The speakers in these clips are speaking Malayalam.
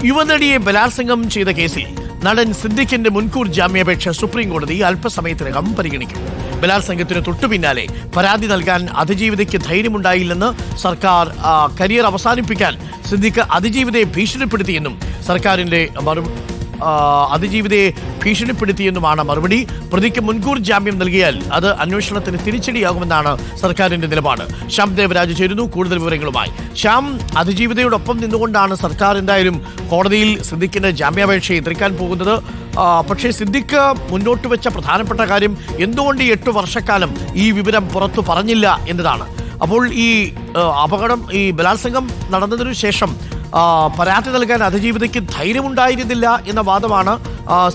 യുവനടിയെ ബലാത്സംഗം ചെയ്ത കേസിൽ നടൻ സിദ്ദിഖിന്റെ മുൻകൂർ ജാമ്യാപേക്ഷ സുപ്രീം കോടതി അല്പസമയത്തിനകം പരിഗണിക്കും. ബലാത്സംഗത്തിന് തൊട്ടുപിന്നാലെ പരാതി നൽകാൻ അതിജീവിതയ്ക്ക് ധൈര്യമുണ്ടായില്ലെന്ന് സർക്കാർ കരിയർ അവസാനിപ്പിക്കാൻ സിദ്ദിഖ് അതിജീവിതയെ ഭീഷണിപ്പെടുത്തിയെന്നും സർക്കാരിന്റെ അതിജീവിതയെ ഭീഷണിപ്പെടുത്തിയെന്നുമാണ് മറുപടി. പ്രതിക്ക് മുൻകൂർ ജാമ്യം നൽകിയാൽ അത് അന്വേഷണത്തിന് തിരിച്ചടിയാകുമെന്നാണ് സർക്കാരിന്റെ നിലപാട്. ശ്യാം ദേവരാജ് ചേരുന്നു കൂടുതൽ വിവരങ്ങളുമായി. ശ്യാം, അതിജീവിതയോടൊപ്പം നിന്നുകൊണ്ടാണ് സർക്കാർ എന്തായാലും കോടതിയിൽ സിദ്ദിഖിന്റെ ജാമ്യാപേക്ഷ എതിർക്കാൻ പോകുന്നത്. പക്ഷേ സിദ്ദിഖ് മുന്നോട്ട് വെച്ച പ്രധാനപ്പെട്ട കാര്യം എന്തുകൊണ്ട് ഈ 8 വർഷക്കാലം ഈ വിവരം പുറത്തു പറഞ്ഞില്ല എന്നതാണ്. അപ്പോൾ ഈ അപകടം, ഈ ബലാത്സംഗം നടന്നതിനു ശേഷം പരാതി നൽകാൻ അതിജീവിതയ്ക്ക് ധൈര്യമുണ്ടായിരുന്നില്ല എന്ന വാദമാണ്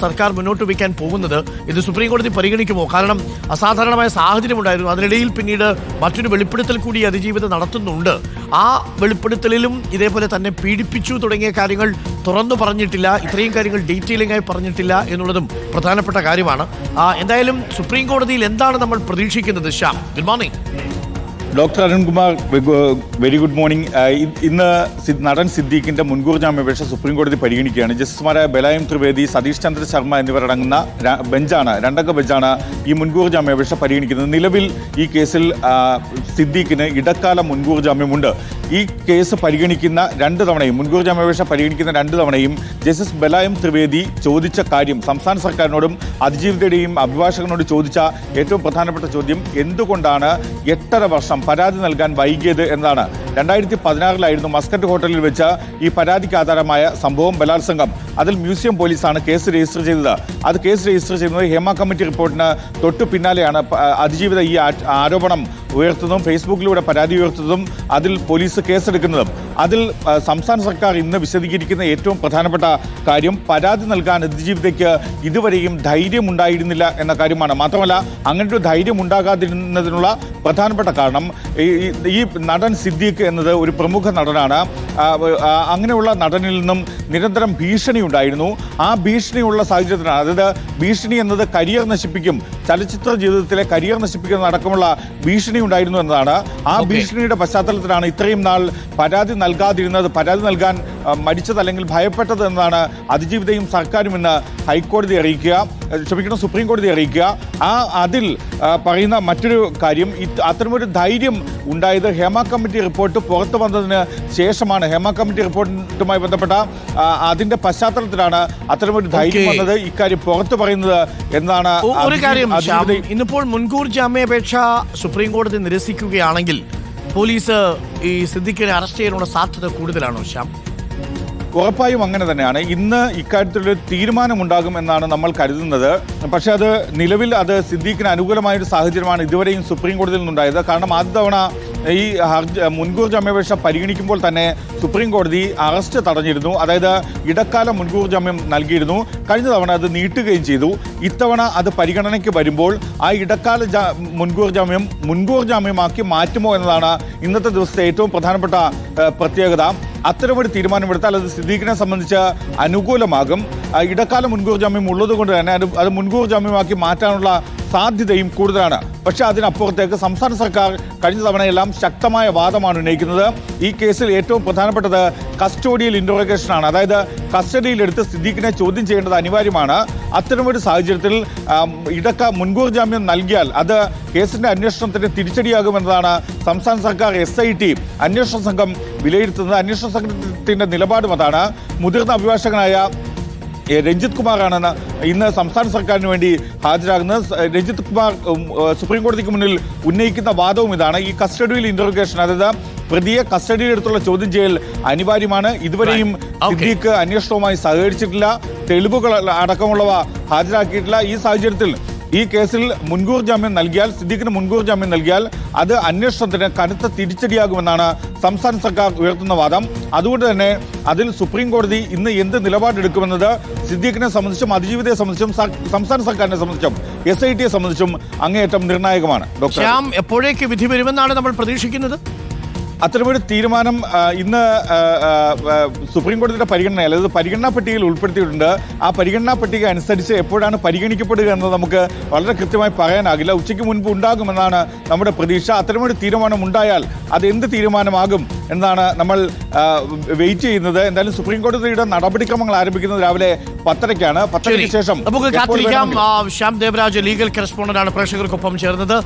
സർക്കാർ മുന്നോട്ട് വയ്ക്കാൻ പോകുന്നത്. ഇത് സുപ്രീം കോടതി പരിഗണിക്കുമോ? കാരണം അസാധാരണമായ സാഹചര്യം ഉണ്ടായിരുന്നു. അതിനിടയിൽ പിന്നീട് മറ്റൊരു വെളിപ്പെടുത്തൽ കൂടി അതിജീവിത നടത്തുന്നുണ്ട്. ആ വെളിപ്പെടുത്തലിലും ഇതേപോലെ തന്നെ പീഡിപ്പിച്ചു തുടങ്ങിയ കാര്യങ്ങൾ തുറന്നു പറഞ്ഞിട്ടില്ല, ഇത്രയും കാര്യങ്ങൾ ഡീറ്റെയിലിംഗ് ആയി പറഞ്ഞിട്ടില്ല എന്നുള്ളതും പ്രധാനപ്പെട്ട കാര്യമാണ്. എന്തായാലും സുപ്രീം കോടതിയിൽ എന്താണ് നമ്മൾ പ്രതീക്ഷിക്കുന്നത്? Shyam, good morning. Doctor Arunkumar, very good morning. ഇന്ന് നടൻ സിദ്ദീഖിന്റെ മുൻകൂർ ജാമ്യാപേക്ഷ സുപ്രീം കോടതി പരിഗണിക്കുകയാണ്. ജസ്റ്റിസുമാരായ ബലായം ത്രിവേദി, സതീഷ് ചന്ദ്ര ശർമ്മ എന്നിവരടങ്ങുന്ന രണ്ടംഗ ബെഞ്ചാണ് ഈ മുൻകൂർ ജാമ്യാപേക്ഷ പരിഗണിക്കുന്നത്. നിലവിൽ ഈ കേസിൽ സിദ്ദീഖിന് ഇടക്കാല മുൻകൂർ ജാമ്യമുണ്ട്. ഈ കേസ് പരിഗണിക്കുന്ന 2 തവണയും, മുൻകൂർ ജാമ്യാപേക്ഷ പരിഗണിക്കുന്ന 2 തവണയും ജസ്റ്റിസ് ബലായം ത്രിവേദി ചോദിച്ച കാര്യം, സംസ്ഥാന സർക്കാരിനോടും അതിജീവിതയുടെയും അഭിഭാഷകനോട് ചോദിച്ച ഏറ്റവും പ്രധാനപ്പെട്ട ചോദ്യം എന്തുകൊണ്ടാണ് 8.5 വർഷം പരാതി നൽകാൻ വൈകിയത് എന്നതാണ്. 2016 മസ്കറ്റ് ഹോട്ടലിൽ വെച്ച് ഈ പരാതിക്ക് ആധാരമായ സംഭവം ബലാത്സംഗം. അതിൽ മ്യൂസിയം പോലീസാണ് കേസ് രജിസ്റ്റർ ചെയ്തത്. അത് കേസ് രജിസ്റ്റർ ചെയ്യുന്നത് ഹേമ കമ്മിറ്റി റിപ്പോർട്ടിന് തൊട്ടു പിന്നാലെയാണ് അതിജീവിത ഈ ആരോപണം ഉയർത്തുന്നതും ഫേസ്ബുക്കിലൂടെ പരാതി ഉയർത്തുന്നതും അതിൽ പോലീസ് കേസെടുക്കുന്നതും. അതിൽ സംസ്ഥാന സർക്കാർ ഇന്ന് വിശദീകരിക്കുന്ന ഏറ്റവും പ്രധാനപ്പെട്ട കാര്യം പരാതി നൽകാൻ അതിജീവിതയ്ക്ക് ഇതുവരെയും ധൈര്യമുണ്ടായിരുന്നില്ല എന്ന കാര്യമാണ്. മാത്രമല്ല, അങ്ങനൊരു ധൈര്യം ഉണ്ടാകാതിരുന്നതിനുള്ള പ്രധാനപ്പെട്ട കാരണം ഈ നടൻ സിദ്ദീഖ് എന്നത് ഒരു പ്രമുഖ നടനാണ്. അങ്ങനെയുള്ള നടനിൽ നിന്നും നിരന്തരം ഭീഷണി ഉണ്ടായിരുന്നു. ആ ഭീഷണിയുള്ള സാഹചര്യത്തിലാണ്, അതായത് ഭീഷണി എന്നത് കരിയർ നശിപ്പിക്കും, ചലച്ചിത്ര ജീവിതത്തിലെ കരിയർ നശിപ്പിക്കുന്നതടക്കമുള്ള ഭീഷണി ഉണ്ടായിരുന്നു എന്നതാണ്. ആ ഭീഷണിയുടെ പശ്ചാത്തലത്തിലാണ് ഇത്രയും നാൾ പരാതി നൽകാതിരുന്നത്, പരാതി നൽകാൻ മടിച്ചത് അല്ലെങ്കിൽ ഭയപ്പെട്ടത് എന്നതാണ് അതിജീവിതയും സർക്കാരും ഇന്ന് സുപ്രീം കോടതി അറിയിക്കുക. അതിൽ പറയുന്ന മറ്റൊരു കാര്യം, അത്തരമൊരു ധൈര്യം ഉണ്ടായത് ഹേമ കമ്മിറ്റി റിപ്പോർട്ട് പുറത്തു വന്നതിന് ശേഷമാണ്. ഹേമ കമ്മിറ്റി റിപ്പോർട്ടുമായി ബന്ധപ്പെട്ട അതിന്റെ പശ്ചാത്തലത്തിലാണ് അത്തരമൊരു ധൈര്യം വന്നത്, ഇക്കാര്യം പുറത്തു പറയുന്നത് എന്നാണ്. ഒരു കാര്യം, ഇന്നിപ്പോൾ മുൻകൂർ ജാമ്യാപേക്ഷ സുപ്രീം കോടതി നിരസിക്കുകയാണെങ്കിൽ പോലീസ് ഈ സിദ്ദിഖിനെ അറസ്റ്റ് ചെയ്യാനുള്ള സാധ്യത കൂടുതലാണോ ശ്യാം? ഉറപ്പായും അങ്ങനെ തന്നെയാണ്. ഇന്ന് ഇക്കാര്യത്തിലൊരു തീരുമാനമുണ്ടാകും എന്നാണ് നമ്മൾ കരുതുന്നത്. പക്ഷെ അത് നിലവിൽ സിദ്ദീഖിന് അനുകൂലമായൊരു സാഹചര്യമാണ് ഇതുവരെയും സുപ്രീം കോടതിയിൽ നിന്നുണ്ടായത്. കാരണം ആദ്യ തവണ ഈ മുൻകൂർ ജാമ്യാപേക്ഷ പരിഗണിക്കുമ്പോൾ തന്നെ സുപ്രീം കോടതി അറസ്റ്റ് തടഞ്ഞിരുന്നു. അതായത് ഇടക്കാല മുൻകൂർ ജാമ്യം നൽകിയിരുന്നു. കഴിഞ്ഞ തവണ അത് നീട്ടുകയും ചെയ്തു. ഇത്തവണ അത് പരിഗണനയ്ക്ക് വരുമ്പോൾ ആ ഇടക്കാല മുൻകൂർ ജാമ്യമാക്കി മാറ്റുമോ എന്നതാണ് ഇന്നത്തെ ദിവസത്തെ ഏറ്റവും പ്രധാനപ്പെട്ട പ്രത്യേകത. അത്തരമൊരു തീരുമാനമെടുത്താൽ അത് സിദ്ദീഖിനെ സംബന്ധിച്ച് അനുകൂലമാകും. ഇടക്കാല മുൻകൂർ ജാമ്യം ഉള്ളതുകൊണ്ട് തന്നെ അത് മുൻകൂർ ജാമ്യമാക്കി മാറ്റാനുള്ള സാധ്യതയും കൂടുതലാണ്. പക്ഷേ അതിനപ്പുറത്തേക്ക് സംസ്ഥാന സർക്കാർ കഴിഞ്ഞ തവണയെല്ലാം ശക്തമായ വാദമാണ് ഉന്നയിക്കുന്നത്. ഈ കേസിൽ ഏറ്റവും പ്രധാനപ്പെട്ടത് കസ്റ്റോഡിയൽ ഇൻട്രോഗേഷനാണ്. അതായത് കസ്റ്റഡിയിലെടുത്ത് സിദ്ദീഖിനെ ചോദ്യം ചെയ്യേണ്ടത് അനിവാര്യമാണ്. അത്തരമൊരു സാഹചര്യത്തിൽ മുൻകൂർ ജാമ്യം നൽകിയാൽ അത് കേസിന്റെ അന്വേഷണത്തിന് തിരിച്ചടിയാകുമെന്നതാണ് സംസ്ഥാന സർക്കാർ SIT അന്വേഷണ സംഘം വിലയിരുത്തുന്നത്. അന്വേഷണ സംഘത്തിന്റെ നിലപാടും അതാണ്. മുതിർന്ന അഭിഭാഷകനായ രഞ്ജിത്ത് കുമാറാണ് ഇന്ന് സംസ്ഥാന സർക്കാരിന് വേണ്ടി ഹാജരാകുന്നത്. രഞ്ജിത്ത് കുമാർ സുപ്രീം കോടതിക്ക് മുന്നിൽ ഉന്നയിക്കുന്ന വാദവും ഇതാണ്. ഈ കസ്റ്റഡിയൽ ഇൻട്രോഗേഷൻ, അതായത് പ്രതിയെ കസ്റ്റഡിയിലെടുത്തുള്ള ചോദ്യം ചെയ്യൽ അനിവാര്യമാണ്. ഇതുവരെയും സിദ്ദീഖ് അന്വേഷണവുമായി സഹകരിച്ചിട്ടില്ല, തെളിവുകൾ അടക്കമുള്ളവ ഹാജരാക്കിയിട്ടില്ല. ഈ സാഹചര്യത്തിൽ ഈ കേസിൽ സിദ്ദീഖിന് മുൻകൂർ ജാമ്യം നൽകിയാൽ അത് അന്വേഷണത്തിന് കനത്ത തിരിച്ചടിയാകുമെന്നാണ് സംസ്ഥാന സർക്കാർ ഉയർത്തുന്ന വാദം. അതുകൊണ്ട് തന്നെ അതിൽ സുപ്രീം കോടതി ഇന്ന് എന്ത് നിലപാടെടുക്കുമെന്നത് സിദ്ദീഖിനെ സംബന്ധിച്ചും അതിജീവിതയെ സംബന്ധിച്ചും സംസ്ഥാന സർക്കാരിനെ സംബന്ധിച്ചും SITയെ സംബന്ധിച്ചും അങ്ങേയറ്റം നിർണായകമാണ്. ഡോക്ടർ, എപ്പോഴേക്ക് വിധി വരുമെന്നാണ് നമ്മൾ പ്രതീക്ഷിക്കുന്നത്? അത്തരമൊരു തീരുമാനം ഇന്ന് സുപ്രീം കോടതിയുടെ പരിഗണനയിൽ, അതായത് പരിഗണനാ പട്ടികയിൽ ഉൾപ്പെടുത്തിയിട്ടുണ്ട്. ആ പരിഗണനാ പട്ടിക അനുസരിച്ച് എപ്പോഴാണ് പരിഗണിക്കപ്പെടുക എന്നത് നമുക്ക് വളരെ കൃത്യമായി പറയാനാകില്ല. ഉച്ചയ്ക്ക് മുൻപ് ഉണ്ടാകുമെന്നാണ് നമ്മുടെ പ്രതീക്ഷ. അത്തരമൊരു തീരുമാനം ഉണ്ടായാൽ അത് എന്ത് തീരുമാനമാകും എന്നാണ് നമ്മൾ വെയിറ്റ് ചെയ്യുന്നത്. എന്തായാലും സുപ്രീം കോടതിയുടെ നടപടിക്രമങ്ങൾ ആരംഭിക്കുന്നത് രാവിലെ 10:30-ക്കാണ്. 10:30-ക്ക് ശേഷം നമുക്ക് കാത്തിരിക്കാം. ശ്യാം ദേവരാജ്, ലീഗൽ കറസ്പോണ്ടന്റാണ് പ്രേക്ഷകർക്കൊപ്പം ചേർന്നത്.